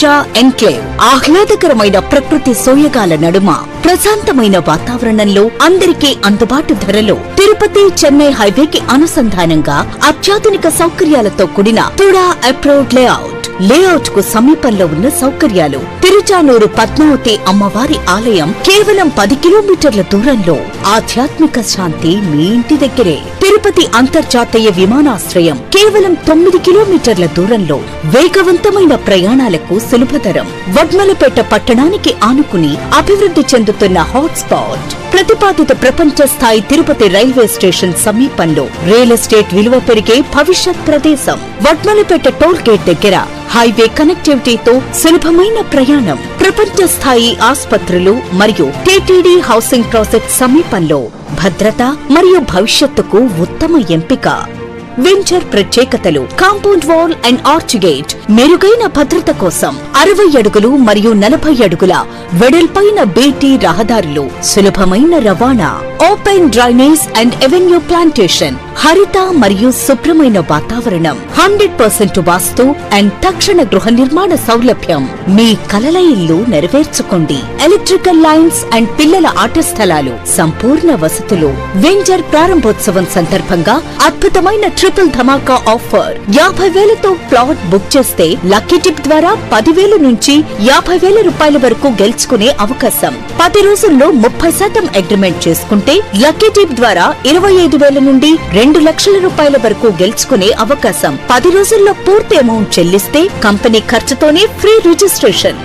Nature enclave ఆహ్లాదకరమైన ప్రకృతి సోయగాల నడుమ ప్రశాంతమైన వాతావరణంలో అందరికీ అందుబాటు ధరలో తిరుపతి చెన్నై హైవేకి అనుసంధానంగా అత్యాధునిక సౌకర్యాలతో కూడిన తుడా అప్రోడ్ లేఅవుట్ కు సమీపంలో ఉన్న సౌకర్యాలు. తిరుచానూరు పద్మావతి అమ్మవారి ఆలయం కేవలం 10 కిలోమీటర్ల దూరంలో. ఆధ్యాత్మిక శాంతి మీ ఇంటి దగ్గరే. తిరుపతి అంతర్జాతీయ విమానాశ్రయం కేవలం 9 కిలోమీటర్ల దూరంలో. వేగవంతమైన ప్రయాణాలకు సులభతరం. వడ్మలపేట పట్టణానికి ఆనుకుని అభివృద్ధి చెందుతున్న హాట్స్పాట్. ప్రతిపాదిత ప్రపంచ స్థాయి తిరుపతి రైల్వే స్టేషన్ సమీపంలో. రియల్ ఎస్టేట్ విలువ పెరిగే భవిష్యత్ ప్రదేశం. వడ్మలపేట టోల్ గేట్ దగ్గర హైవే కనెక్టివిటీతో సులభమైన ప్రయాణం. ప్రపంచ స్థాయి ఆసుపత్రులు మరియు టీటీడీ హౌసింగ్ ప్రాజెక్ట్ సమీపంలో. భద్రత మరియు భవిష్యత్తుకు ఉత్తమ ఎంపిక. వెంచర్ ప్రత్యేకతలు: compound wall and arch gate, మెరుగైన భద్రత కోసం 60 అడుగులు మరియు 40 అడుగుల వెడల్పైన బీటీ రహదారులు, సులభమైన రవాణా, open drainage and avenue plantation, హరిత మరియు శుభ్రమైన వాతావరణం, 100% వాస్తు అండ్ తక్షణ గృహ నిర్మాణ సౌలభ్యం. మీ కలల ఇల్లు నెరవేర్చుకోండి. ఎలక్ట్రికల్ లైన్స్ అండ్ పిల్లల ఆట స్థలాలు, సంపూర్ణ వసతులు. వెంచర్ ప్రారంభోత్సవం సందర్భంగా అద్భుతమైన ట్రిపుల్ ధమాకా ఆఫర్. 50,000తో ప్లాట్ బుక్ చేస్తే లక్కీ టిప్ ద్వారా 10,000 నుంచి 50,000 రూపాయల వరకు గెలుచుకునే అవకాశం. 10 రోజుల్లో 30% అగ్రిమెంట్ చేసుకుంటే లక్కీ టిప్ ద్వారా 25,000 నుండి 2 లక్షల రూపాయల వరకు గెలుచుకునే అవకాశం. 10 రోజుల్లో పూర్తి అమౌంట్ చెల్లిస్తే కంపెనీ ఖర్చుతోనే ఫ్రీ రిజిస్ట్రేషన్.